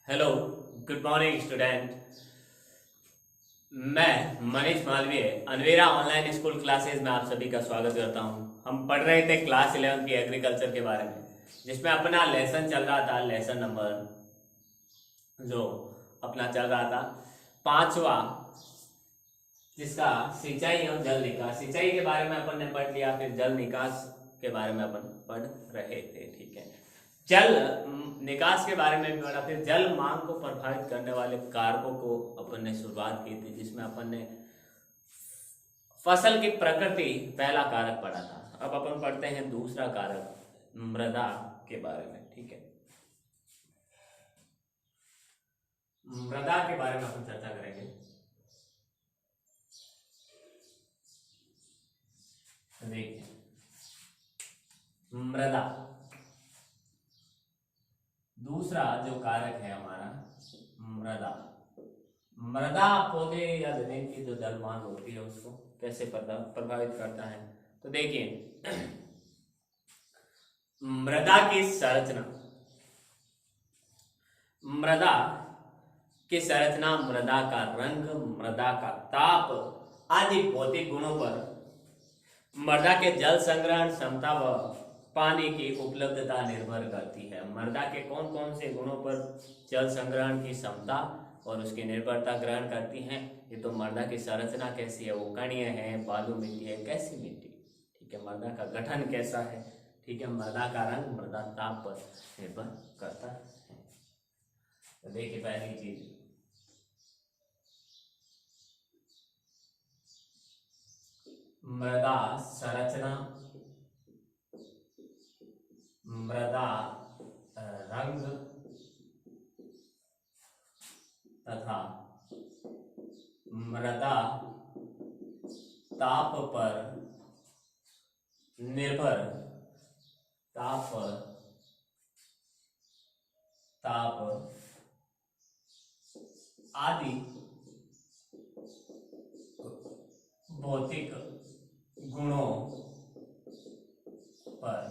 Hello, good morning student. मैं मनीष मालवीय अनवेरा online school classes में आप सभी का स्वागत करता हूं। हम पढ़ रहे थे क्लास 11 की एग्रीकल्चर के बारे में, जिसमें अपना लेसन चल रहा था, लेसन नंबर जो अपना चल रहा था पांचवा, जिसका सिंचाई एवं जल निकास। सिंचाई के बारे में अपन ने पढ़ लिया, फिर जल निकास के बारे में अपन पढ़ रहे थे। ठीक है, जल निकास के बारे में भी पढ़ा, फिर जल मांग को प्रभावित करने वाले कारकों को अपन ने शुरुआत की थी, जिसमें अपन ने फसल की प्रकृति पहला कारक पढ़ा था। अब अपन पढ़ते हैं दूसरा कारक, मृदा के बारे में। ठीक है, मृदा के बारे में अपन चर्चा करेंगे। देखिए, मृदा दूसरा जो कारक है हमारा, मृदा। मृदा पौधे या जमीन की जो जल मांग होती है उसको कैसे प्रभावित करता है। तो देखिए, मृदा की संरचना, मृदा की संरचना, मृदा का रंग, मृदा का ताप आदि भौतिक गुणों पर मृदा के जल संग्रहण क्षमता व पानी की उपलब्धता निर्भर करती है। मृदा के कौन कौन से गुणों पर जल संग्रहण की क्षमता और उसकी निर्भरता ग्रहण करती हैं। ये तो मृदा की संरचना कैसी है, वो कणीय है, बालू मिट्टी है, कैसी मिट्टी। ठीक है, मृदा का गठन कैसा है। ठीक है, मृदा का रंग मृदा ताप पर निर्भर करता है। तो देखिए, पहली चीज, मृदा संरचना, मृदा रंग तथा मृदा ताप पर निर्भर, ताप आदि भौतिक गुणों पर,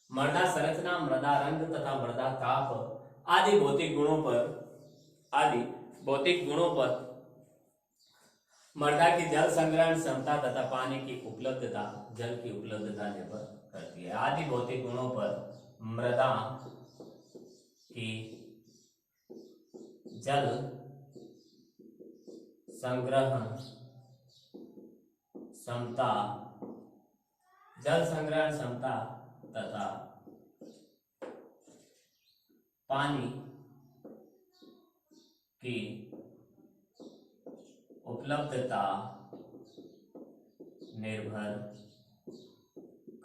मृदा संरचना, मृदा रंग तथा मृदा ताप आदि भौतिक गुणों पर मृदा की जल संग्रहण क्षमता तथा पानी की उपलब्धता, जल की उपलब्धता निर्भर करती है। आदि भौतिक गुणों पर मृदा की जल संग्रहण क्षमता, तथा पानी की उपलब्धता निर्भर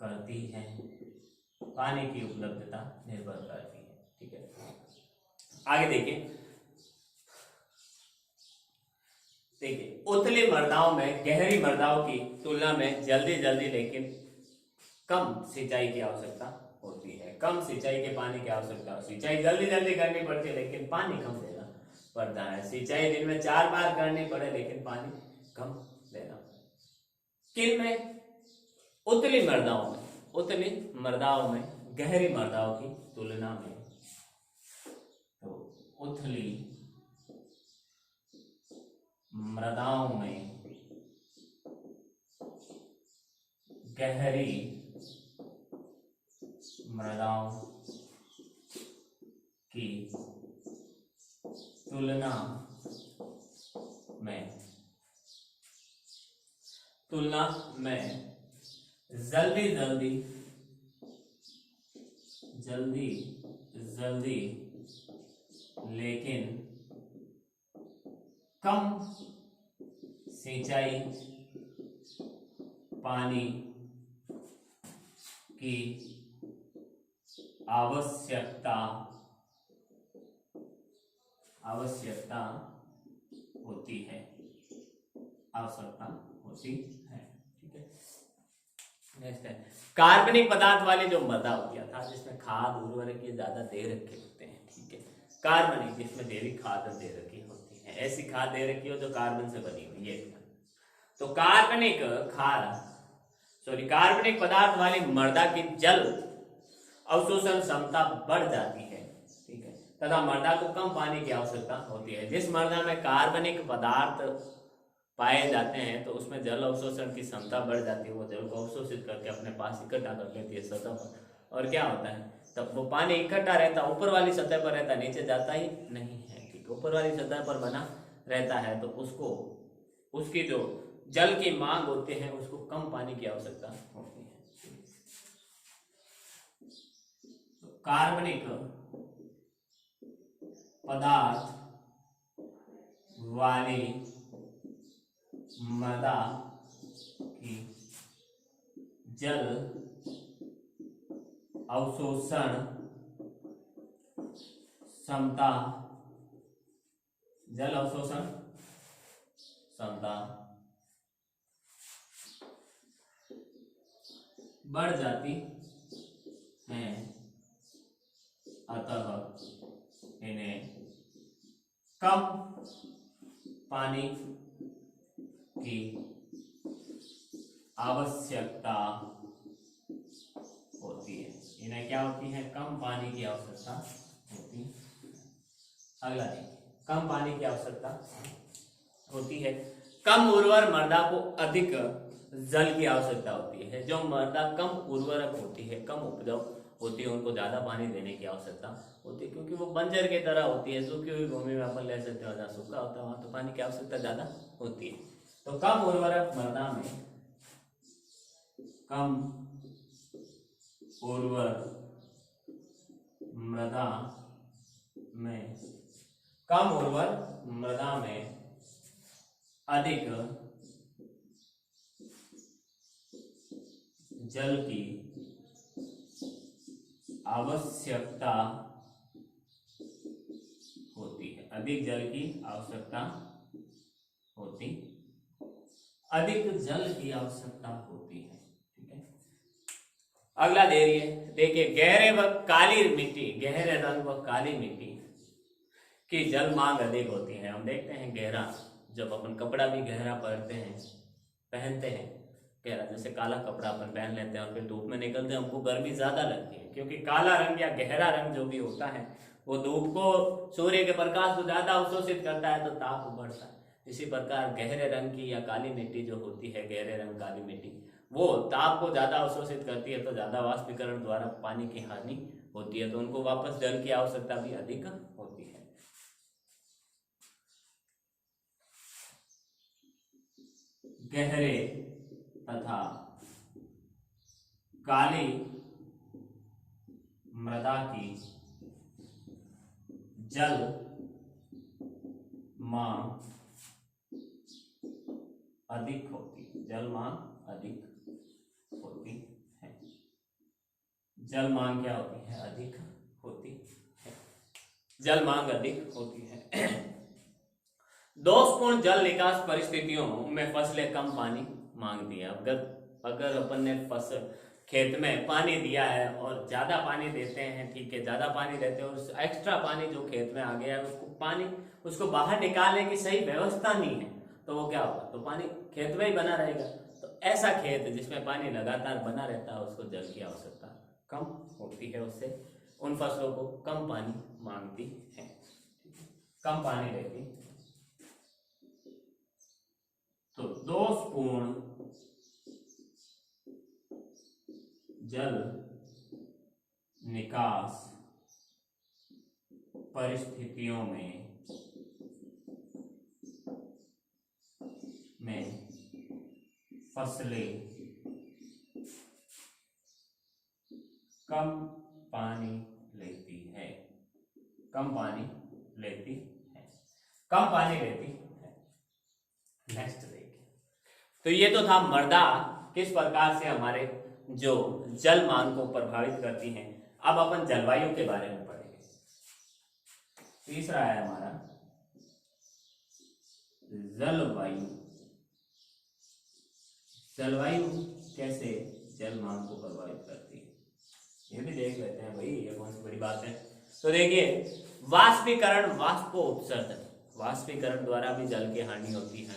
करती है। पानी की उपलब्धता निर्भर करती है। ठीक है, आगे देखिए, उथली मृदाओं में गहरी मृदाओं की तुलना में जल्दी लेकिन कम सिंचाई की आवश्यकता होती है। कम सिंचाई के पानी की आवश्यकता, सिंचाई जल्दी करनी पड़ती है लेकिन पानी कम देना पड़ता है। सिंचाई दिन में 4 बार करनी पड़े लेकिन पानी कम देना पड़े। किन में? उथली मृदाओं में गहरी मृदाओं की तुलना में। तो उथली मृदाओं में गहरी मृदाओं की तुलना में जल्दी लेकिन कम सिंचाई, पानी की आवश्यकता होती है। ठीक है, नेक्स्ट है कार्बनिक पदार्थ वाली जो मृदा होती है, जिसमें खाद उर्वरक ये ज्यादा दे रखे होते हैं। ठीक है, कार्बनिक, जिसमें जैविक खाद दे रखी होती है, ऐसी खाद दे रखी हो जो कार्बन से बनी हुई है। तो कार्बनिक पदार्थ वाली मृदा की जल अवशोषण क्षमता बढ़ जाती है। ठीक है, तथा मृदा को कम पानी की आवश्यकता होती है। जिस मृदा में कार्बनिक पदार्थ पाए जाते हैं तो उसमें जल अवशोषण की क्षमता बढ़ जाती है, वो जल को अवशोषित करके अपने पास इकट्ठा कर लेती है सतह पर, और क्या होता है तब वो पानी इकट्ठा रहता, ऊपर वाली सतह पर रहता, नीचे जाता ही नहीं है। ठीक, ऊपर वाली सतह पर बना रहता है तो उसको उसकी जो जल की मांग होती है उसको कम पानी की आवश्यकता होती है। तो कार्बनिक पदार्थ वाली मृदा की जल अवशोषण क्षमता, जल अवशोषण क्षमता बढ़ जाती है, अतः इन्हें कम पानी की आवश्यकता होती है। इन्हें क्या होती है? कम पानी की आवश्यकता होती है। अगला देखिए, कम पानी की आवश्यकता होती है। कम उर्वर मृदा को अधिक जल की आवश्यकता होती है। जो मृदा कम उर्वरक होती है, कम उपजाऊ होती है, उनको ज्यादा पानी देने की आवश्यकता होती है, क्योंकि वो बंजर की तरह होती है। सूखी हुई भूमि में अपन ले सकते हो, जहाँ सूखा होता है वहां तो पानी की आवश्यकता ज्यादा होती है। तो कम उर्वरक मृदा में कम उर्वर मृदा में कम उर्वर मृदा में अधिक जल की आवश्यकता होती है। अधिक जल की आवश्यकता होती, अधिक जल की आवश्यकता होती है। ठीक है, अगला देखिए गहरे व काली मिट्टी, गहरे रंग व काली मिट्टी की जल मांग अधिक होती है। हम देखते हैं गहरा, जब अपन कपड़ा भी गहरा पहनते हैं गहरा, जैसे काला कपड़ा अपन पहन लेते हैं और फिर धूप में निकलते हैं, हमको गर्मी ज्यादा लगती है, क्योंकि काला रंग या गहरा रंग जो भी होता है वो धूप को, सूर्य के प्रकाश को ज्यादा अवशोषित करता है तो ताप बढ़ता है। इसी प्रकार गहरे रंग की या काली मिट्टी जो होती है, गहरे रंग काली मिट्टी, वो ताप को ज्यादा अवशोषित करती है तो ज्यादा वाष्पीकरण द्वारा पानी की हानि होती है, तो उनको वापस जल की आवश्यकता भी अधिक होती है। गहरे तथा काली मृदा की जल मांग अधिक होती है। जल मांग अधिक होती है। जल मांग क्या होती है? अधिक होती है। जल मांग अधिक होती है। दोषपूर्ण जल निकास परिस्थितियों में फसलें कम पानी मांगती है। अगर अपन ने फसल खेत में पानी दिया है और ज्यादा पानी देते हैं, ठीक है, ज्यादा पानी देते हैं और एक्स्ट्रा पानी जो खेत में आ गया है उसको बाहर निकालने की सही व्यवस्था नहीं है, तो वो क्या होगा? तो पानी खेत में ही बना रहेगा। तो ऐसा खेत जिसमें पानी लगातार बना रहता है उसको जल की आवश्यकता कम होती है, उससे उन फसलों को कम पानी मांगती है, कम पानी रहती। तो दोषपूर्ण जल निकास परिस्थितियों में फसलें कम पानी लेती है, कम पानी लेती है, कम पानी लेती है। नेक्स्ट देखिए, तो ये तो था मृदा किस प्रकार से हमारे जो जल मांग को प्रभावित करती हैं। अब अपन जलवायु के बारे में पढ़ेंगे। तीसरा है हमारा जलवायु। जलवायु कैसे जल मांग को प्रभावित करती है ये भी देख लेते हैं भाई, ये कौन सी बड़ी बात है। तो देखिए, वाष्पीकरण, वाष्पोत्सर्जन, वाष्पीकरण द्वारा भी जल की हानि होती है।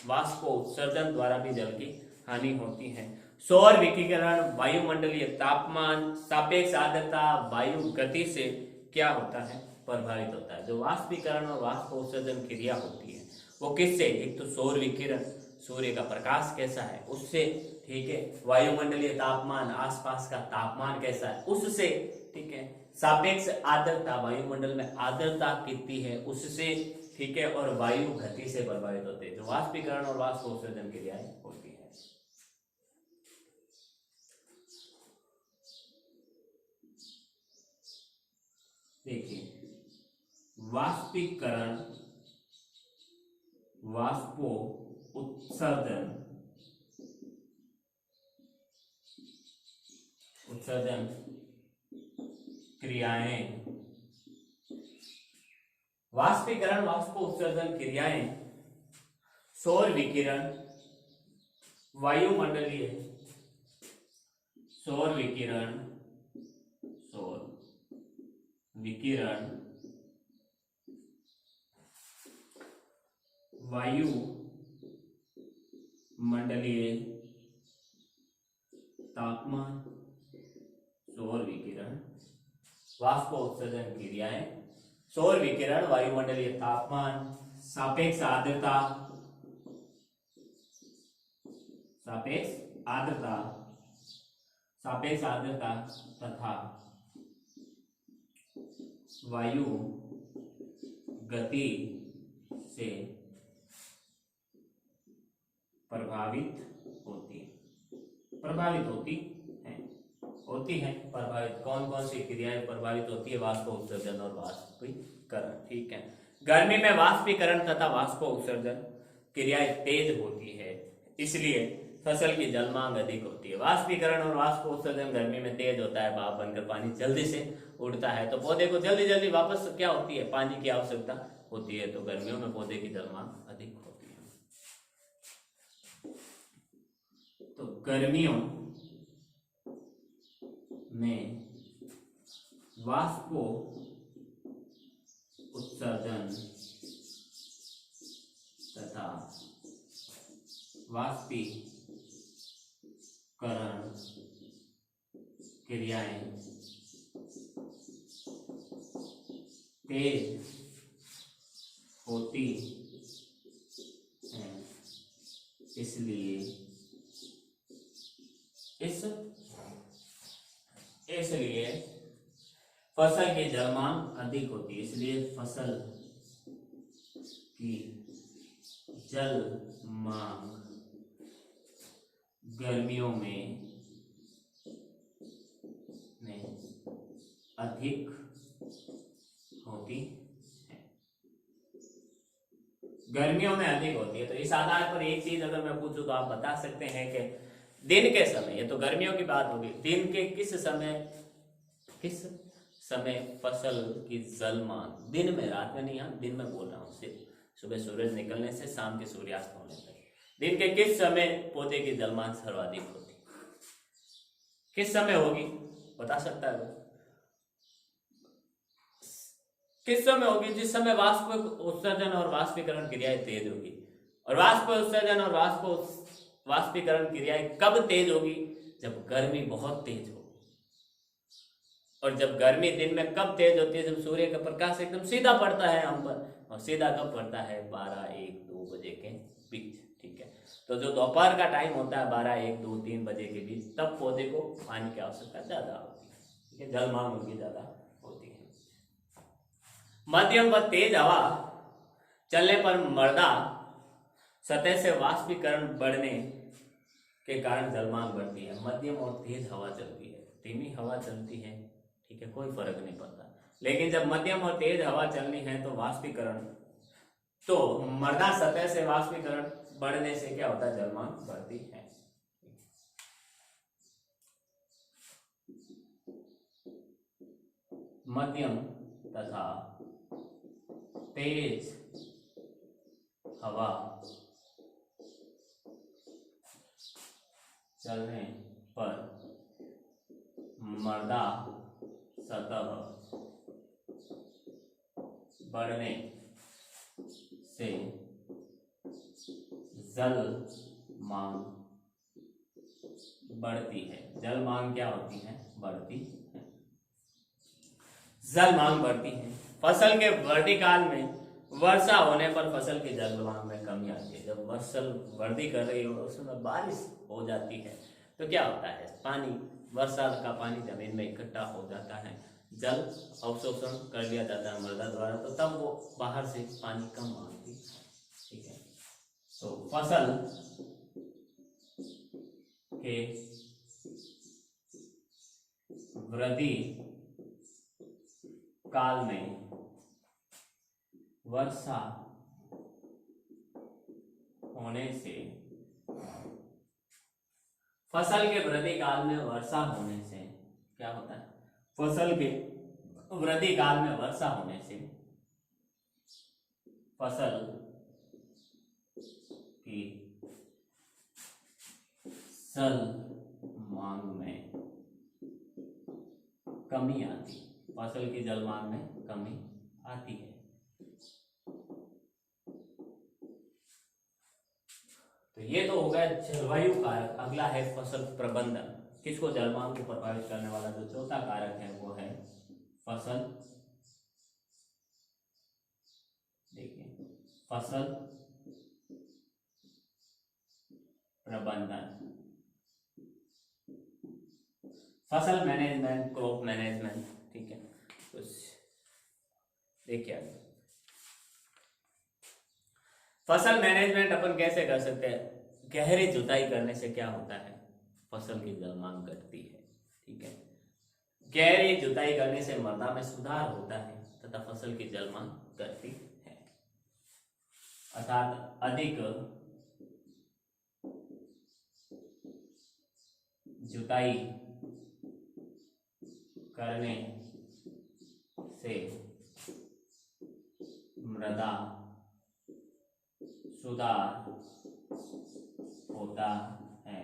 वाष्पोत्सर्जन द्वारा भी जल की हानि होती है। सौर विकिरण, वायुमंडलीय तापमान, सापेक्ष आर्द्रता, वायु गति से क्या होता है, प्रभावित होता है। जो वाष्पीकरण और वाष्प उत्सर्जन क्रिया होती है वो किससे, एक तो सौर विकिरण, सूर्य का प्रकाश कैसा है उससे, ठीक है, वायुमंडलीय तापमान, आसपास का तापमान कैसा है उससे, ठीक है, सापेक्ष आर्द्रता, वायुमंडल में आर्द्रता कितनी है उससे, ठीक है, और वायु गति से प्रभावित होते हैं। जो वाष्पीकरण और वाष्प उत्सर्जन क्रियाएं होती है। देखिए, वाष्पीकरण, वाष्पो उत्सर्जन, उत्सर्जन क्रियाएं, वाष्पीकरण वाष्प उत्सर्जन क्रियाएं सौर विकिरण, वायुमंडलीय, सौर विकिरण, सौर विकिरण, वायु मंडलीय तापमान, सौर विकिरण, वाष्प उत्सर्जन क्रियाएं सौर विकिरण, वायुमंडलीय तापमान, सापेक्ष आर्द्रता, सापेक्ष आर्द्रता, सापेक्ष आर्द्रता तथा वायु गति से प्रभावित होती है, प्रभावित होती है, होती है प्रभावित। कौन कौन सी क्रियाएं प्रभावित होती है, वाष्प उत्सर्जन और वाष्पीकरण, ठीक है। गर्मी में वाष्पीकरण तथा वाष्प उत्सर्जन क्रियाएं तेज होती है, इसलिए फसल की जल मांग अधिक होती है। वाष्पीकरण और वाष्प उत्सर्जन गर्मी में तेज होता है, भाप बनकर पानी जल्दी से उड़ता है, तो पौधे को जल्दी जल्दी वापस क्या होती है, पानी की आवश्यकता होती है, तो गर्मियों में पौधे की जल मांग अधिक होती है। तो गर्मियों में वाष्पो उत्सर्जन तथा वाष्पीकरण क्रियाएं तेज होती हैं, इसलिए फसल की जल मांग अधिक होती है, इसलिए फसल की जल मांग गर्मियों में अधिक होती है, गर्मियों में अधिक होती है। तो इस आधार पर एक चीज अगर मैं पूछूं तो आप बता सकते हैं कि दिन के समय, ये तो गर्मियों की बात होगी, दिन के किस समय फसल की जल मांग, दिन में, रात में नहीं, हाँ दिन में बोल रहा हूँ, सिर्फ सुबह सूरज निकलने से शाम के सूर्यास्त होने तक, दिन के किस समय पौधे की जल मांग सर्वाधिक होती, किस समय होगी, बता सकता है? किस समय होगी? जिस समय वाष्प उत्सर्जन और वाष्पीकरण क्रियाएं तेज होगी। और वाष्प उत्सर्जन और वाष्पीकरण क्रियाएं कब तेज होगी? जब गर्मी बहुत तेज हो। और जब गर्मी दिन में कब तेज होती है? जब सूर्य का प्रकाश एकदम सीधा पड़ता है हम पर, और सीधा कब पड़ता है? 12, 1, 2 बजे के बीच, ठीक है। तो जो दोपहर का टाइम होता है 12, 1, 2, 3 बजे के बीच, तब पौधे को पानी की आवश्यकता ज्यादा होती है, ठीक है, जल मांग उनकी ज्यादा होती है। मध्यम व तेज हवा चलने पर मृदा सतह से वाष्पीकरण बढ़ने के कारण जल मांग बढ़ती है। मध्यम और तेज हवा चलती है, धीमी हवा चलती है, ठीक है, कोई फर्क नहीं पड़ता। लेकिन जब मध्यम और तेज हवा चलनी है तो वाष्पीकरण, तो मृदा सतह से वाष्पीकरण बढ़ने से क्या होता है? जल मांग बढ़ती है। मध्यम तथा तेज हवा चलने पर मृदा सतह बढ़ने से जल मांग बढ़ती है। जल मांग क्या होती है? बढ़ती है। जल मांग बढ़ती है। फसल के वृद्धि काल में वर्षा होने पर फसल के जल मांग में कमी आती है। जब फसल वृद्धि कर रही हो उसमें बारिश हो जाती है तो क्या होता है, पानी, वर्षा का पानी जमीन में इकट्ठा हो जाता है, जल अवशोषण कर लिया जाता है मृदा द्वारा, तो तब वो बाहर से पानी कम मांगती है। ठीक है, तो फसल के वृद्धि काल में वर्षा होने से, फसल के वृद्धि काल में वर्षा होने से क्या होता है, फसल के वृद्धि काल में वर्षा होने से फसल की जल मांग में कमी आती, फसल की जल मांग में कमी आती है। तो ये तो हो गया जलवायु कारक। अगला है फसल प्रबंधन। किसको, जलमांग को प्रभावित करने वाला जो चौथा कारक है वो है फसल, देखिए, फसल प्रबंधन, फसल मैनेजमेंट, क्रॉप मैनेजमेंट। ठीक है, तो देखिए फसल मैनेजमेंट अपन कैसे कर सकते हैं, गहरी जुताई करने से क्या होता है, फसल की जल मांग घटती है। ठीक है, गहरी जुताई करने से मृदा में सुधार होता है तथा फसल की जल मांग घटती है। अर्थात अधिक जुताई करने से मृदा सुधार होता है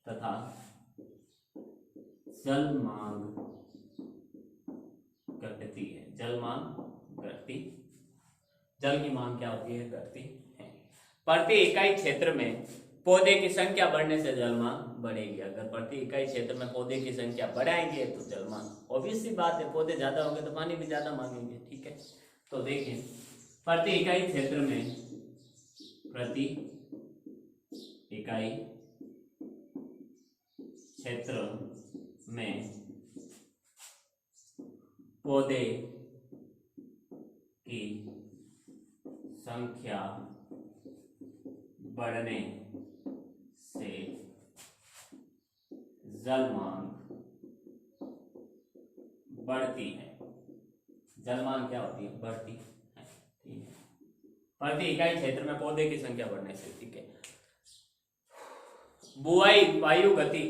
तथा जल मांग घटती है। जल मांग घटती, जल की मांग क्या होती है, घटती है। प्रति इकाई क्षेत्र में पौधे की संख्या बढ़ने से जल मांग बढ़ेगी। अगर प्रति इकाई क्षेत्र में पौधे की संख्या बढ़ाएंगे तो जल मांग, ऑब्वियस सी बात है, पौधे ज्यादा होंगे तो पानी भी ज्यादा मांगेंगे। ठीक है, तो देखिए प्रति इकाई क्षेत्र में, प्रति इकाई क्षेत्र में पौधे की संख्या बढ़ने से जल मांग बढ़ती है। जल मांग क्या होती है, बढ़ती है। ठीक है, प्रति इकाई क्षेत्र में पौधे की संख्या बढ़ने से। ठीक है, बुआई वायु गति,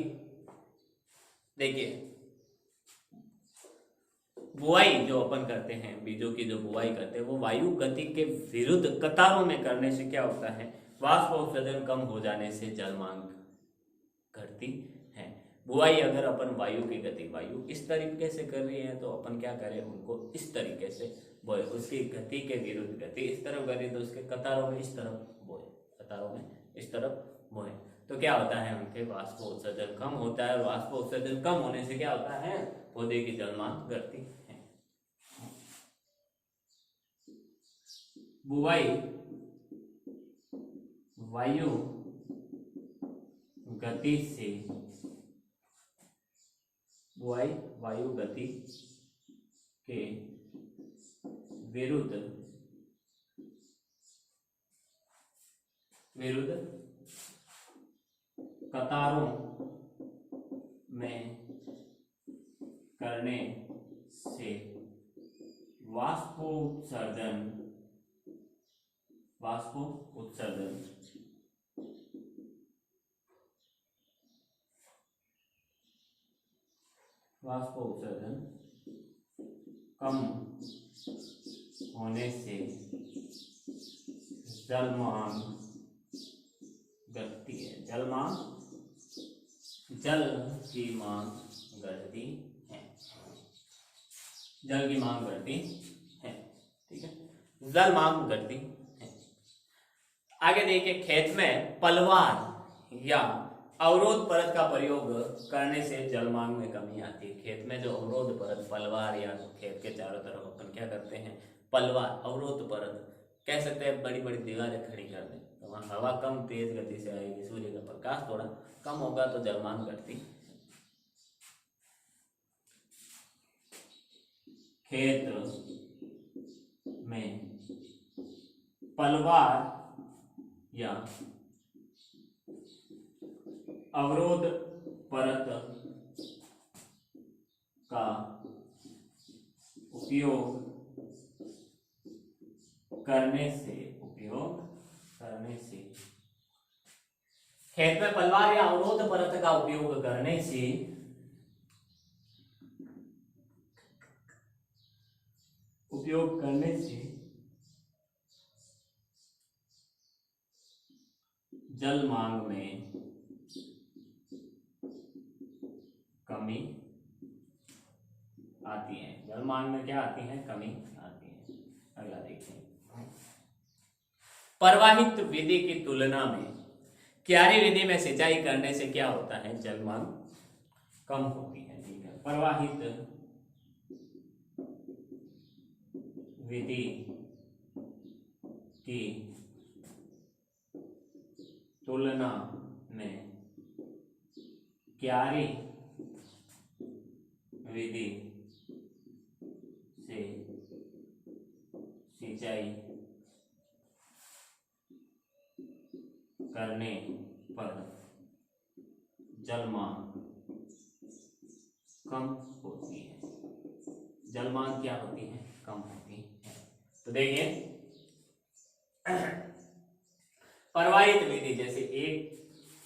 देखिए बुआई जो अपन करते हैं, बीजों की जो बुआई करते हैं वो वायु गति के विरुद्ध कतारों में करने से क्या होता है, वाष्पोत्सर्जन कम हो जाने से जल मांग घटती है। बुआई अगर अपन वायु की गति, वायु इस तरीके से कर रही है तो अपन क्या करें, उनको इस तरीके से बोए, उसकी गति के विरुद्ध, गति इस तरफ करें तो उसके कतारों में इस तरफ बोए, कतारों में इस तरफ बोए, तो क्या होता है, उनके वाष्पोत्सर्जन कम होता है। और वाष्पोत्सर्जन कम होने से क्या होता है, पौधे की जल मांग घटती है। बुआई वायु गति से, बुआई वायु गति के विरुद्ध कतारों में करने से वाष्पोत्सर्जन कम होने से जल मांग घटती है। जल की मांग घटती है। जल की मांग बढ़ती है। ठीक है, जल मांग बढ़ती है। आगे देखिए, खेत में पलवार या अवरोध परत का प्रयोग करने से जल मांग में कमी आती है। खेत में जो अवरोध परत पलवार या खेत के चारों तरफ अपन क्या करते हैं, पलवार अवरोध परत कह सकते हैं, बड़ी बड़ी दीवारें खड़ी कर दें तो वहाँ हवा कम तेज गति से आएगी, सूर्य का प्रकाश थोड़ा कम होगा तो जल मांग घटती। खेत में पलवार या अवरोध परत का उपयोग करने से खेत में पलवार या अवरोध परत का उपयोग करने से जल मांग में कमी आती है। जल मांग में क्या आती है, कमी आती है। अगला देखिए, प्रवाहित विधि की तुलना में क्यारी विधि में सिंचाई करने से क्या होता है, जल मांग कम होती है। ठीक है, प्रवाहित विधि की तुलना में क्यारी विधि से सिंचाई करने पर जल मांग कम होती है। जल मांग क्या होती है, कम होती है। तो देखिए, प्रवाहित विधि जैसे एक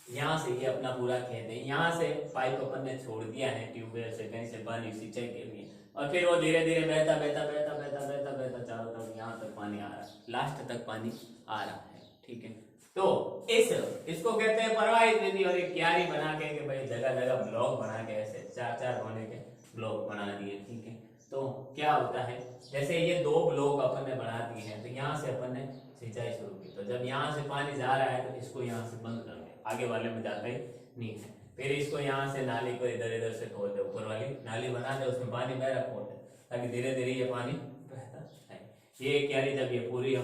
यहाँ से ये अपना पूरा खेत है, यहाँ से पाइप अपन ने छोड़ दिया है ट्यूबवेल से कहीं से पानी सिंचाई के लिए, और फिर वो धीरे धीरे बहता बहता बहता बहता बहता बहता चारों तरफ यहाँ तक पानी आ रहा है, लास्ट तक पानी आ रहा है। ठीक है, तो इसको कहते हैं प्रवाहित विधि। और एक क्यारी बना के कि भाई जगह जगह ब्लॉक बना के ऐसे चार चार होने के ब्लॉक बना दिए। ठीक है, तो क्या होता है, जैसे ये दो ब्लॉक अपन ने बना दिए हैं, तो यहाँ से अपन ने सिंचाई शुरू की, तो जब यहाँ से पानी जा रहा है तो इसको यहाँ से बंद कर दे, आगे वाले में जाता ही नहीं है। फिर इसको यहाँ से नाली को इधर इधर से खोल दे, ऊपर वाली नाली बना दे, उसमें पानी बह रहा खोल दे, ताकि धीरे धीरे ये पानी बहता है। ये क्यारी जब ये पूरी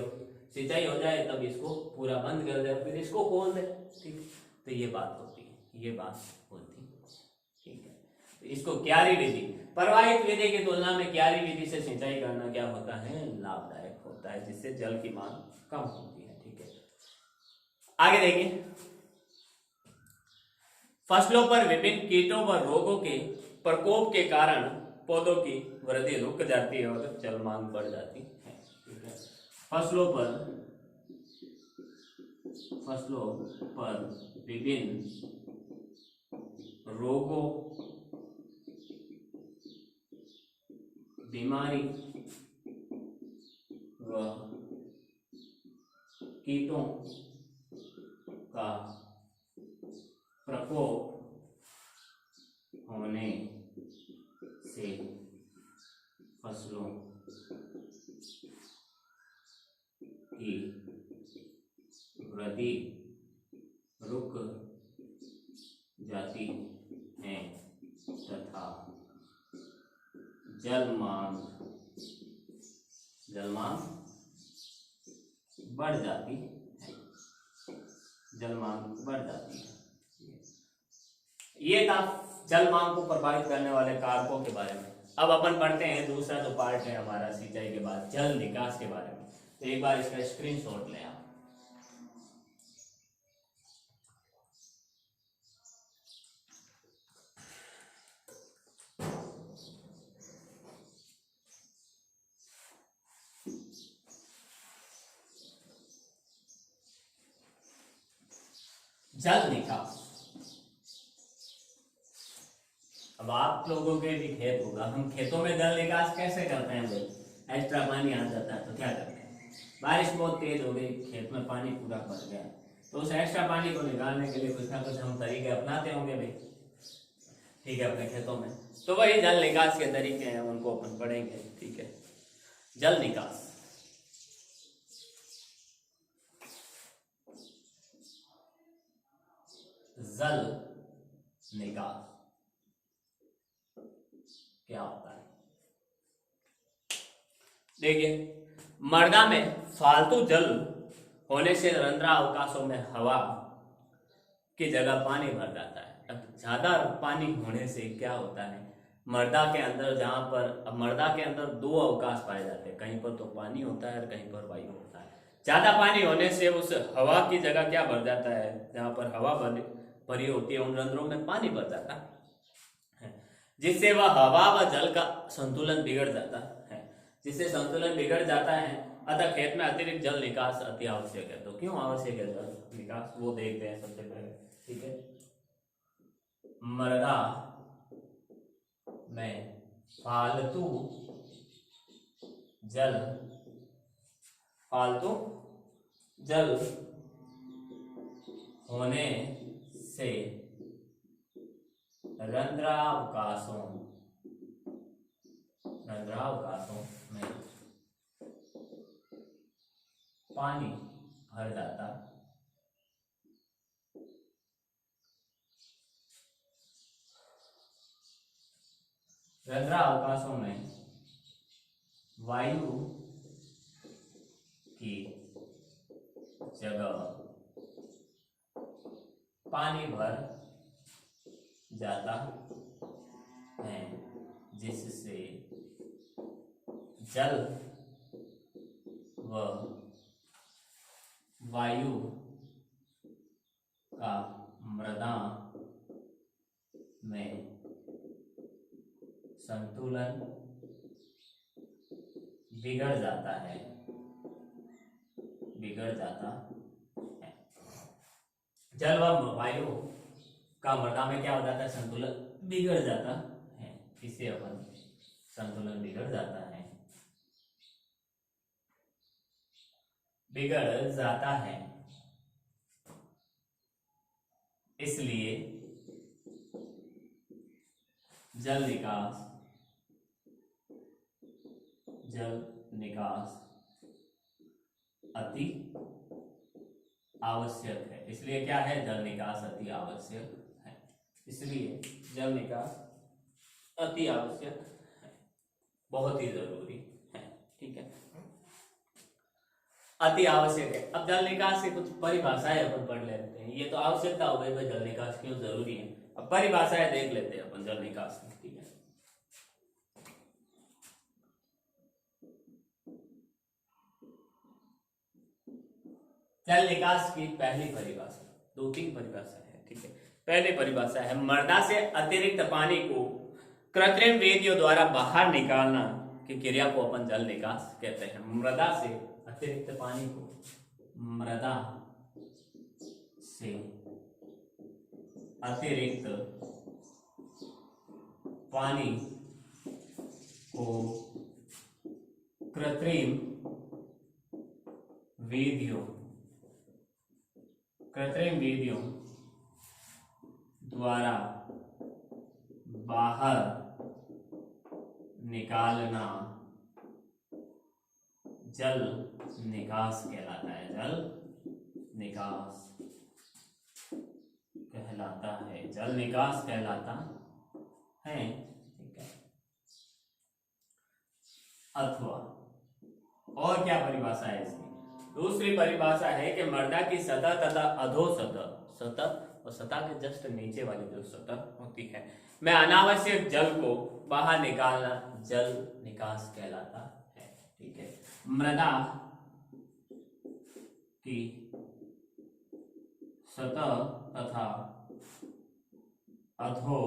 सिंचाई हो जाए तब इसको पूरा बंद कर दे, फिर इसको खोल दे। ठीक, तो ये बात होती है, ये बात होती है। ठीक है, तो इसको क्यारी विधि, प्रवाहित विधि की तुलना में क्यारी विधि से सिंचाई करना क्या होता है, लाभदायक होता है, जिससे जल की मांग कम होती है। ठीक है, आगे देखिए, फसलों पर विभिन्न कीटों व रोगों के प्रकोप के कारण पौधों की वृद्धि रुक जाती है और जल मांग बढ़ जाती है। ठीक है, फसलों पर विभिन्न रोगों, बीमारी व कीटों का प्रकोप होने से फसलों की वृद्धि रुक जाती है तथा जल मांग बढ़ जाती है। जल मांग बढ़ जाती है। ये था जल मांग को प्रभावित करने वाले कारकों के बारे में। अब अपन पढ़ते हैं दूसरा जो पार्ट है हमारा सिंचाई के बाद, जल निकास के बारे में। तो एक बार इसका स्क्रीनशॉट लें आप। जल निकास, अब आप लोगों के भी खेत होगा, हम खेतों में जल निकास कैसे करते हैं भाई? एक्स्ट्रा पानी आ जाता है तो क्या करते हैं, बारिश बहुत तेज हो गई, खेत में पानी पूरा भर गया, तो उस एक्स्ट्रा पानी को निकालने के लिए कुछ ना कुछ हम तरीके अपनाते होंगे भाई। ठीक है, अपने खेतों में, तो वही जल निकास के तरीके हैं, उनको अपन पढ़ेंगे। ठीक है, जल निकास, जल निकास क्या होता है? देखिए, मृदा में फालतू जल होने से रंध्रावकाशों में हवा की जगह पानी भर जाता है। अब ज्यादा पानी होने से क्या होता है, मृदा के अंदर जहां पर, अब मृदा के अंदर दो अवकाश पाए जाते हैं, कहीं पर तो पानी होता है और कहीं पर वायु होता है। ज्यादा पानी होने से उस हवा की जगह क्या भर जाता है, जहां पर हवा भरी होती है उन रंध्रों में पानी भर जाता है, जिससे वह हवा व जल का संतुलन बिगड़ जाता है। जिससे संतुलन बिगड़ जाता है, अतः खेत में अतिरिक्त जल निकास अति आवश्यक है। तो क्यों आवश्यक है जल निकास, वो देखते हैं सबसे पहले। ठीक है, मृदा में फालतू जल होने से रंध्रावकाशों में पानी भर जाता है। रंध्रावकाशों में वायु की जगह पानी भर जाता है, जिससे जल व वायु का मृदा में संतुलन बिगड़ जाता है। जल व वायु का मृदा में क्या हो जाता है, संतुलन बिगड़ जाता है। इसे अपन संतुलन बिगड़ जाता है। इसलिए जल निकास अति आवश्यक है। इसलिए क्या है, जल निकास अति आवश्यक है। इसलिए जल निकास अति आवश्यक है, बहुत ही जरूरी है। ठीक है, अति आवश्यक है। अब जल निकास की कुछ परिभाषाएं अपन पढ़ लेते हैं। ये तो आवश्यकता हो गई भाई, जल निकास क्यों जरूरी है। अब परिभाषाएं देख लेते हैं अपन जल निकास की। ठीक है, जल निकास की पहली परिभाषा, 2-3 परिभाषा है। ठीक है, पहली परिभाषा है, मृदा से अतिरिक्त पानी को कृत्रिम विधियों द्वारा बाहर निकालना की क्रिया को अपन जल निकास कहते हैं। मृदा से अतिरिक्त पानी को, मृदा से अतिरिक्त पानी को कृत्रिम विधियों द्वारा बाहर निकालना जल निकास कहलाता है। जल निकास कहलाता है। ठीक है, अथवा और क्या परिभाषा है इसकी, दूसरी परिभाषा है कि मृदा की सतह तथा सतह और सतह के जस्ट नीचे वाली जो सतह होती है में अनावश्यक जल को बाहर निकालना जल निकास कहलाता है। ठीक है, मृदा की सतह तथा अधो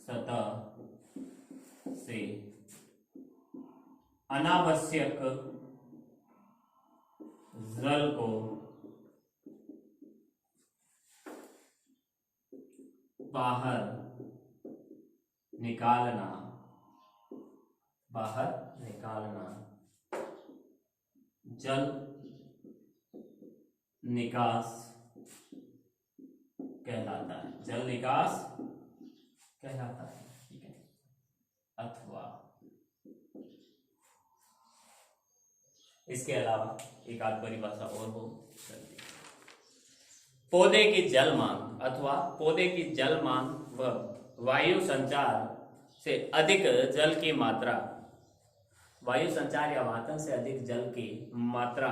सतह से अनावश्यक जल को बाहर निकालना जल निकास कहलाता है। जल निकास कहलाता है। ठीक है, अथवा इसके अलावा एक आध परिभाषा और हो सकती है। पौधे की जल मांग अथवा पौधे की जल मांग व वायु संचार से अधिक जल की मात्रा, वायु संचार या वातन से अधिक जल की मात्रा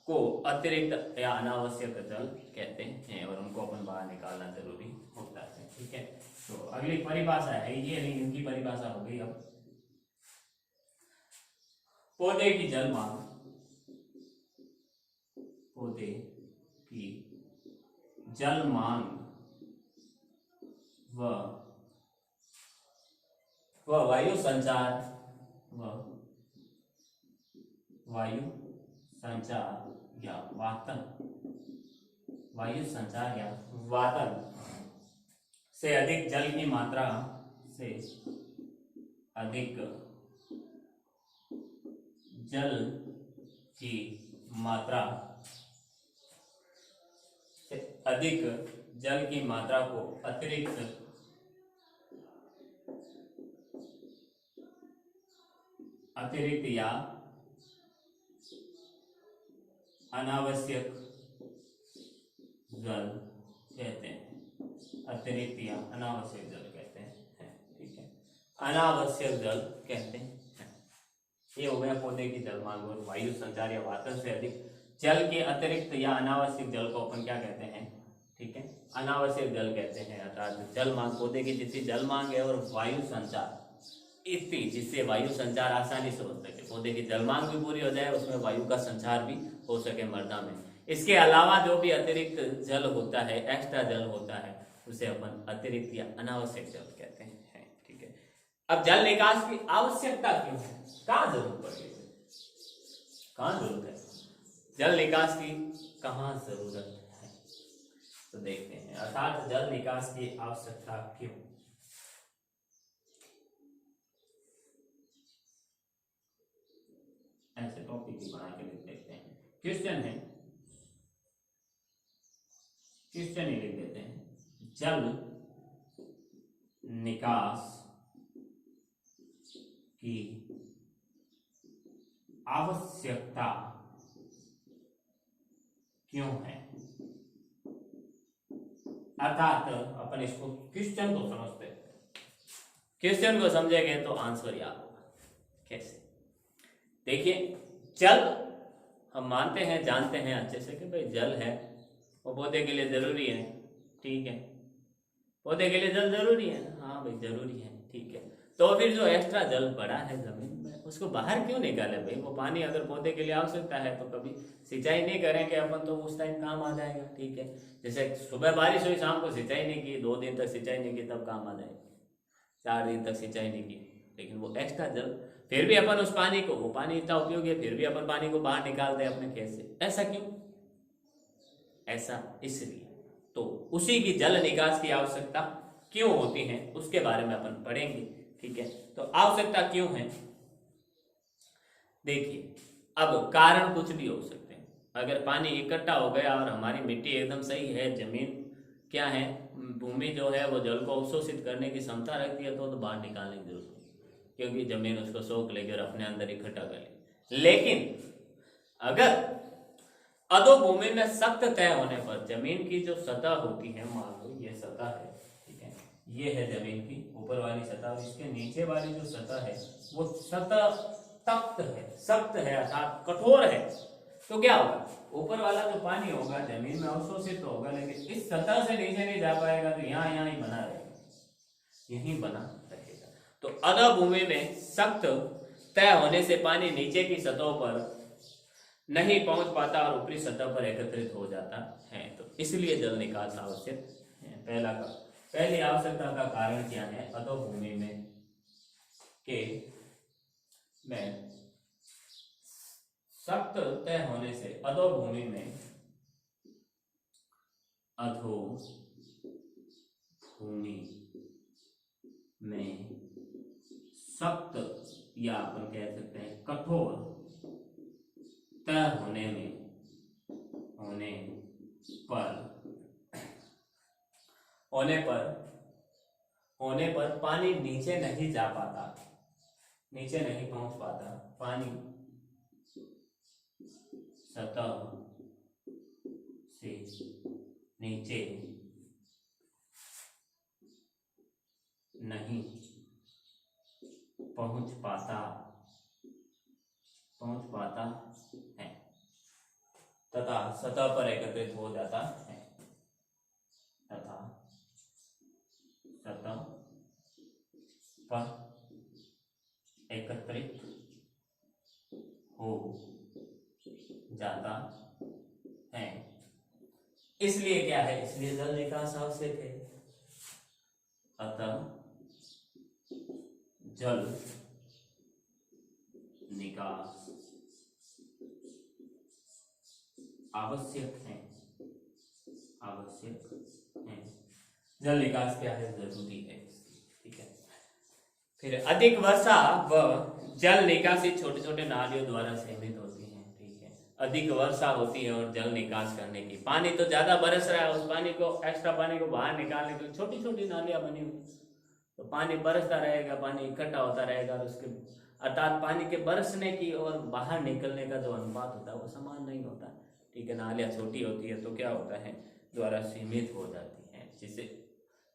को अतिरिक्त या अनावश्यक जल कहते हैं और उनको अपन बाहर निकालना जरूरी होता है। ठीक है, तो अगली परिभाषा है ये, नहीं इनकी परिभाषा हो गई। अब पौधे की जल मांग, पौधे की जल मांग व वायु संचार, व वायु संचार या वातन, वायु संचार या वातन से अधिक जल की मात्रा, से अधिक जल की मात्रा, से अधिक जल की मात्रा को अतिरिक्त या अनावश्यक जल कहते हैं। अतिरिक्त या अनावश्यक जल कहते हैं। ठीक है, अनावश्यक जल कहते हैं। ये हो गया पौधे की जल मांग और वायु संचार या वातन से अधिक जल के अतिरिक्त या अनावश्यक जल को अपन क्या कहते हैं? ठीक है, अनावश्यक जल कहते हैं। अर्थात जल मांग, पौधे की जितनी जल मांग है और वायु संचार इतनी, जिससे वायु संचार आसानी से हो सके, पौधे की जल मांग भी पूरी हो जाए, उसमें वायु का संचार भी हो सके मृदा में। इसके अलावा जो भी अतिरिक्त जल होता है, एक्स्ट्रा जल होता है, उसे अपन अतिरिक्त या अनावश्यक जल कहते हैं। ठीक है, अब जल निकास की आवश्यकता क्यों है? कहाँ जरूरत पड़ रही है? कहाँ जरूरत है जल निकास की? कहाँ जरूरत है तो देखते हैं। अर्थात जल निकास की आवश्यकता क्यों? ऐसे टॉपिक ही बना के लिख देते हैं। क्वेश्चन है, क्वेश्चन ही लिख देते हैं, जल निकास की आवश्यकता क्यों है? अर्थात अपन इसको क्वेश्चन को समझते हैं। क्वेश्चन को समझेंगे तो आंसर याद होगा। कैसे? देखिए, जल हम मानते हैं, जानते हैं अच्छे से कि भाई जल है वो पौधे के लिए जरूरी है। ठीक है, पौधे के लिए जल जरूरी है ना? हाँ भाई जरूरी है। ठीक है, तो फिर जो एक्स्ट्रा जल पड़ा है जमीन में, उसको बाहर क्यों निकाले भाई? वो पानी अगर पौधे के लिए आवश्यकता है तो कभी सिंचाई नहीं करेंगे अपन तो उस टाइम काम आ जाएगा। ठीक है, जैसे सुबह बारिश हुई, शाम को सिंचाई नहीं की, 2 दिन तक सिंचाई नहीं की, तब काम आ जाएगी। 4 दिन तक सिंचाई नहीं की, लेकिन वो एक्स्ट्रा जल फिर भी अपन उस पानी को, वो पानी इतना उपयोगी है, फिर भी अपन पानी को बाहर निकालते हैं अपने खेत से। ऐसा क्यों? ऐसा इसलिए, तो उसी की जल निकास की आवश्यकता क्यों होती है उसके बारे में अपन पढ़ेंगे। ठीक है, तो आवश्यकता क्यों है? देखिए, अब कारण कुछ भी हो सकते हैं। अगर पानी इकट्ठा हो गया और हमारी मिट्टी एकदम सही है, जमीन क्या है, भूमि जो है वो जल को अवशोषित करने की क्षमता रखती है, तो बाहर निकालने की जरूरत नहीं, क्योंकि जमीन उसको सोख लेगी और अपने अंदर इकट्ठा कर लेगी। लेकिन अगर अधोभूमि में सख्त तय होने पर, जमीन की जो सतह होती है, मान लो ये सतह है, ठीक है, ये है जमीन की ऊपर वाली सतह, और इसके नीचे वाली जो सतह है वो सतह तख्त है, सख्त है, अर्थात कठोर है, तो क्या होगा? ऊपर वाला जो पानी होगा जमीन में अवशोषित तो होगा, लेकिन इस सतह से नीचे नहीं जा पाएगा, तो यहाँ ही बना रहेगा, यहीं बना रहेगा। तो अधोभूमि में सख्त तय होने से पानी नीचे की सतहों पर नहीं पहुंच पाता और ऊपरी सतह पर एकत्रित हो जाता है, तो इसलिए जल निकास आवश्यक है। पहली आवश्यकता का कारण क्या है? अधोभूमि में सख्त तय होने से, अधोभूमि में, अधोभूमि में सख्त या अपन कह सकते हैं कठोर तय होने पर पानी नीचे नहीं जा पाता, नीचे नहीं पहुंच पाता, पानी सतह से नीचे नहीं पहुंच पाता है तथा सतह पर एकत्रित हो जाता है तथा सतह पर एकत्रित हो जाता है। इसलिए क्या है, इसलिए जल निकास आवश्यक है। अतः जल निकास आवश्यक है। जल निकास क्या है, जरूरी है। ठीक है। फिर अधिक वर्षा व जल निकासी छोटे छोटे नालियों द्वारा सीमित होती है। ठीक है। अधिक वर्षा होती है और जल निकास करने की, पानी तो ज्यादा बरस रहा है, उस पानी को, एक्स्ट्रा पानी को बाहर निकालने के लिए छोटी छोटी नालियां बनी हुई, तो पानी बरसता रहेगा, पानी इकट्ठा होता रहेगा, और उसके अर्थात पानी के बरसने की और बाहर निकलने का जो अनुपात होता है वो समान नहीं होता। ठीक है। नालियां छोटी होती है तो क्या होता है, द्वारा सीमित हो जाती है, जिससे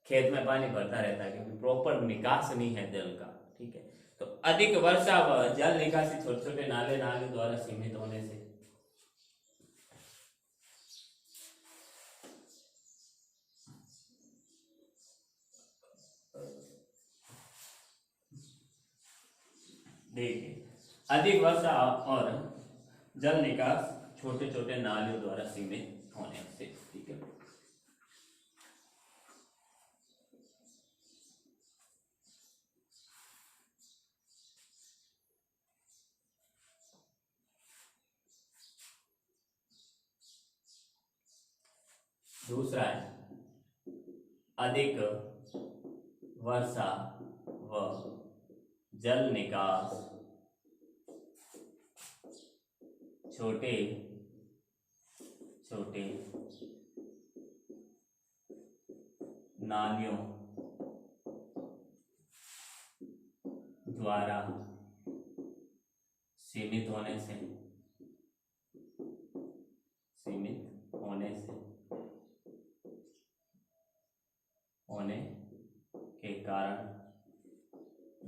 खेत में पानी भरता रहता है, क्योंकि प्रॉपर निकास नहीं है जल का। ठीक है। तो अधिक वर्षा व जल निकासी छोटे छोटे नाले द्वारा सीमित होने से देखिए, अधिक वर्षा और जल निकास छोटे छोटे नालियों द्वारा सीमित होने से। ठीक है। दूसरा है अधिक वर्षा व जल निकास छोटे छोटे नालियों द्वारा सीमित होने के कारण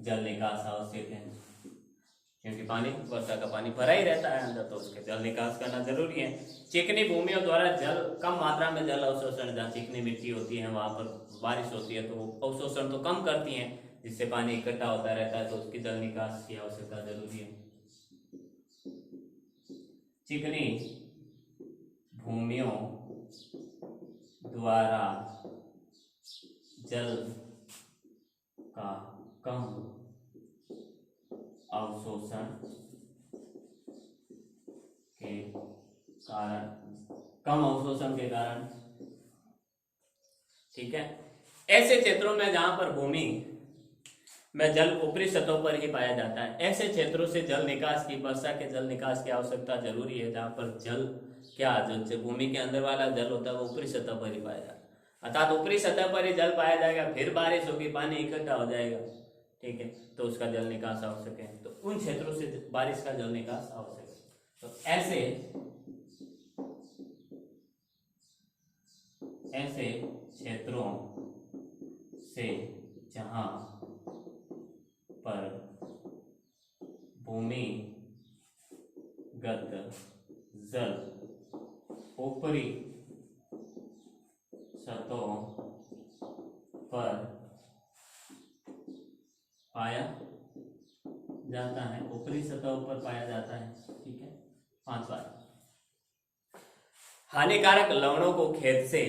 जल निकास आवश्यक है, क्योंकि पानी, वर्षा का पानी भरा ही रहता है अंदर, तो उसके जल निकास करना जरूरी है। चिकनी भूमियों द्वारा जल, कम मात्रा में जल अवशोषण, जहाँ चिकनी मिट्टी होती है वहां पर बारिश होती है तो वो अवशोषण तो कम करती है, जिससे पानी इकट्ठा होता रहता है, तो उसकी जल निकास की आवश्यकता जरूरी है। चिकनी भूमियों द्वारा जल का कम अवशोषण के कारण, ठीक है, ऐसे क्षेत्रों में जहां पर भूमि में जल ऊपरी सतहों पर ही पाया जाता है, ऐसे क्षेत्रों से जल निकास की, वर्षा के जल निकास की आवश्यकता जरूरी है, जहां पर जल क्या, जो भूमि के अंदर वाला जल होता है वो ऊपरी सतह पर ही पाया जाता है, अर्थात ऊपरी सतह पर ही जल पाया जाएगा, फिर बारिश होगी, पानी इकट्ठा हो जाएगा। ठीक है। तो उसका जल निकास आवश्यक है, तो उन क्षेत्रों से बारिश का जल निकास आवश्यक है। तो ऐसे क्षेत्रों से जहां पर भूमिगत जल ऊपरी सतहों पर पाया जाता है, ऊपरी सतहों पर पाया जाता है। ठीक है। 5वां, हानिकारक लवणों को खेत से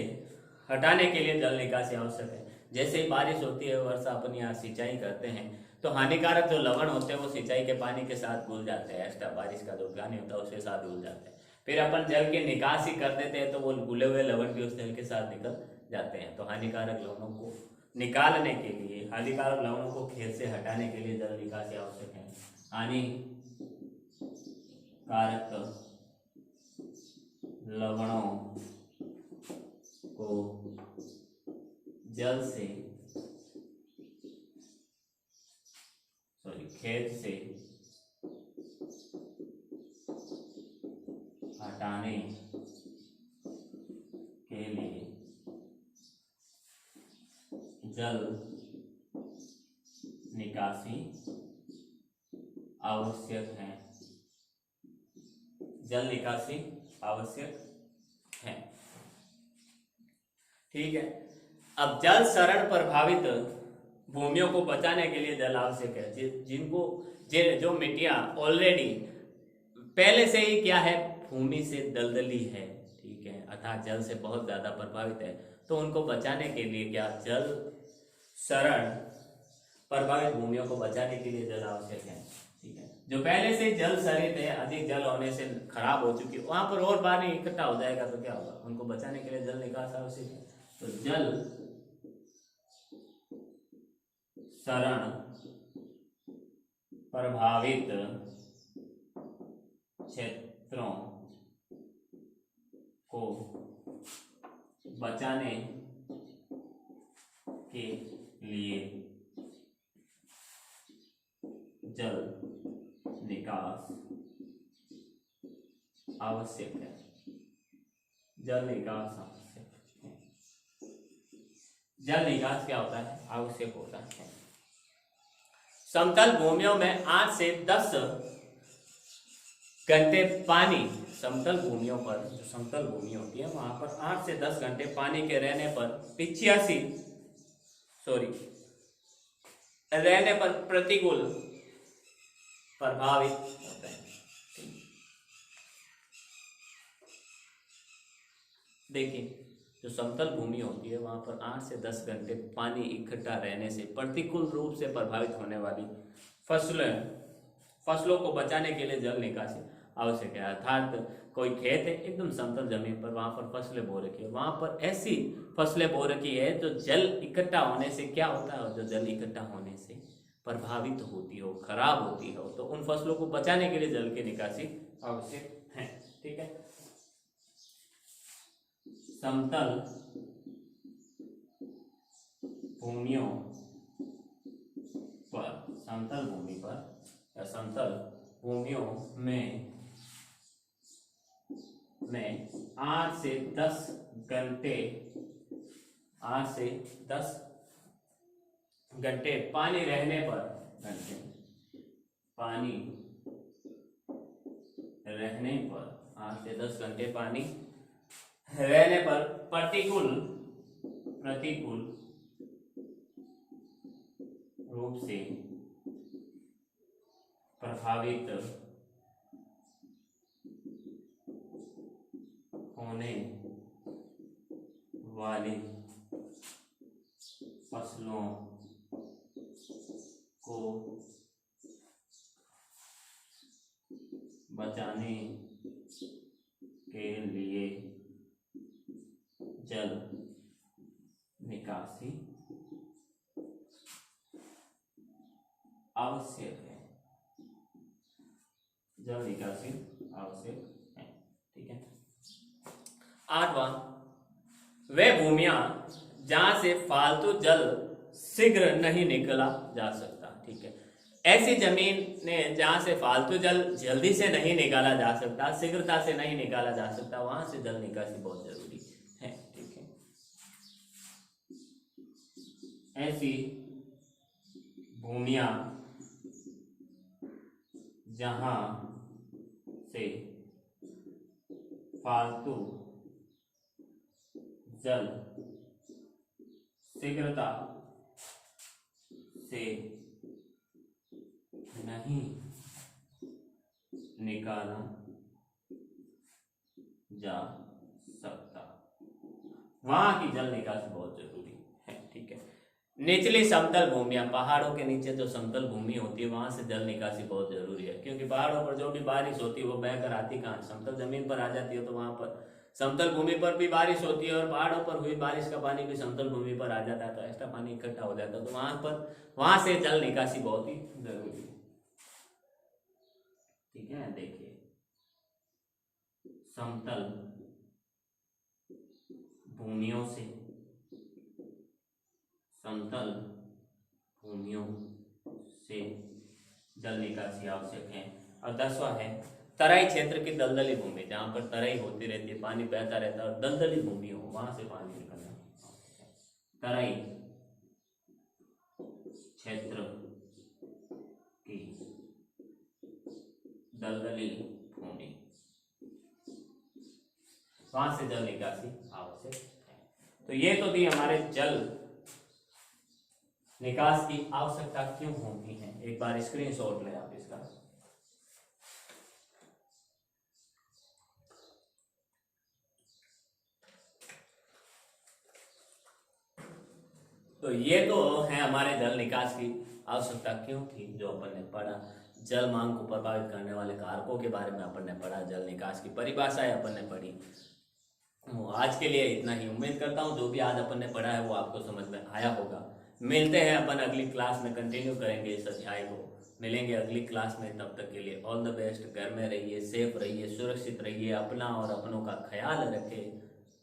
हटाने के लिए जल निकासी आवश्यक है। जैसे ही बारिश होती है, वर्षा, अपन यहाँ सिंचाई करते हैं, तो हानिकारक जो लवण होते हैं वो सिंचाई के पानी के साथ घुल जाते हैं, एक्स्ट्रा बारिश का जो पानी होता है उसके साथ घुल जाते हैं, फिर अपन जल की निकासी कर देते हैं तो वो घुले हुए लवण भी उस जल के साथ निकल जाते हैं। तो हानिकारक लवणों को निकालने के लिए, हानिकारक लवणों को खेत से हटाने के लिए जल निकासी आवश्यक है। हानिकारक लवणों को खेत से हटाने के लिए जल निकासी आवश्यक है। जल निकासी आवश्यक है। ठीक है। अब जल शरण प्रभावित भूमियों को बचाने के लिए जल आवश्यक है। जिनको जो मिट्टियां ऑलरेडी पहले से ही क्या है, भूमि से दलदली है, ठीक है, अर्थात जल से बहुत ज्यादा प्रभावित है, तो उनको बचाने के लिए क्या, जल शरण प्रभावित भूमियों को बचाने के लिए जल आवश्यक है। ठीक है। जो पहले से जल शरित है, अधिक जल होने से खराब हो चुकी है, वहां पर और पानी इकट्ठा हो जाएगा तो क्या होगा, उनको बचाने के लिए जल निकास आवश्यक है। तो जल शरण प्रभावित क्षेत्रों को बचाने के लिए जल निकास आवश्यक है। जल निकास आवश्यक है। जल निकास क्या होता है, आवश्यक होता है। समतल भूमियों में 8 से 10 घंटे पानी, समतल भूमियों पर, जो समतल भूमि होती है वहां पर 8 से 10 घंटे पानी के रहने पर 85 रहने पर प्रतिकूल प्रभावित होते हैं। देखिए, जो समतल भूमि होती है वहां पर 8 से 10 घंटे पानी इकट्ठा रहने से प्रतिकूल रूप से प्रभावित होने वाली फसलों को बचाने के लिए जल निकासी आवश्यक है। अर्थात कोई खेत है एकदम समतल जमीन पर, वहां पर फसलें बो रखी है, वहां पर ऐसी फसलें बो रखी है जो जल इकट्ठा होने से क्या होता है, जो जल इकट्ठा होने से प्रभावित होती हो, खराब होती हो, तो उन फसलों को बचाने के लिए जल की निकासी आवश्यक है। ठीक है। समतल भूमियों पर, समतल भूमि पर या समतल भूमियों में 8 से 10 घंटे 8 से 10 घंटे पानी रहने पर, पानी रहने पर 8 से 10 घंटे पानी रहने पर प्रतिकूल रूप से प्रभावित होने वाली फसलों को बचाने के लिए जल निकासी आवश्यक है। जल निकासी आवश्यक है। ठीक है। 8वां, वे भूमियां जहां से फालतू जल शीघ्र नहीं निकला जा सकता। ठीक है। ऐसी जमीन ने जहां से फालतू जल जल्दी से नहीं निकाला जा सकता, शीघ्रता से नहीं निकाला जा सकता, वहां से जल निकासी बहुत जरूरी है। ठीक है। ऐसी भूमियां जहां से फालतू जल शीघ्रता से नहीं निकाला जा सकता, वहां की जल निकासी बहुत जरूरी है। ठीक है। निचली समतल भूमियां, पहाड़ों के नीचे जो समतल भूमि होती है वहां से जल निकासी बहुत जरूरी है, क्योंकि पहाड़ों पर जो भी बारिश होती है वो बहकर आती कहाँ, समतल जमीन पर आ जाती है। तो वहां पर समतल भूमि पर भी बारिश होती है और पहाड़ों पर हुई बारिश का पानी भी समतल भूमि पर आ जाता है, तो एक्स्ट्रा पानी इकट्ठा हो जाता है। तो वहां से जल निकासी बहुत ही जरूरी है। ठीक है। देखिए, समतल भूमियों से, समतल भूमियों से जल निकासी आवश्यक है। और 10वां है तराई क्षेत्र की दलदली भूमि, जहां पर तराई होती रहती है, पानी बहता रहता है और दलदली भूमि हो, वहां से पानी निकलना। तराई क्षेत्र की दलदली भूमि, वहां से जल निकासी आवश्यक है। तो ये तो थी हमारे जल निकास की आवश्यकता क्यों होती है। एक बार स्क्रीनशॉट लें आप इसका। तो ये तो है हमारे जल निकास की आवश्यकता क्यों थी, जो अपन ने पढ़ा। जल मांग को प्रभावित करने वाले कारकों के बारे में अपन ने पढ़ा, जल निकास की परिभाषाएं अपन ने पढ़ी। आज के लिए इतना ही। उम्मीद करता हूँ जो भी आज अपन ने पढ़ा है वो आपको समझ में आया होगा। मिलते हैं अपन अगली क्लास में, कंटिन्यू करेंगे इस अध्याय को। मिलेंगे अगली क्लास में, तब तक के लिए ऑल द बेस्ट। घर में रहिए, सेफ रहिए, सुरक्षित रहिए, अपना और अपनों का ख्याल रखें,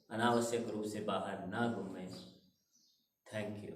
अनावश्यक रूप से बाहर ना घूमें। Thank you.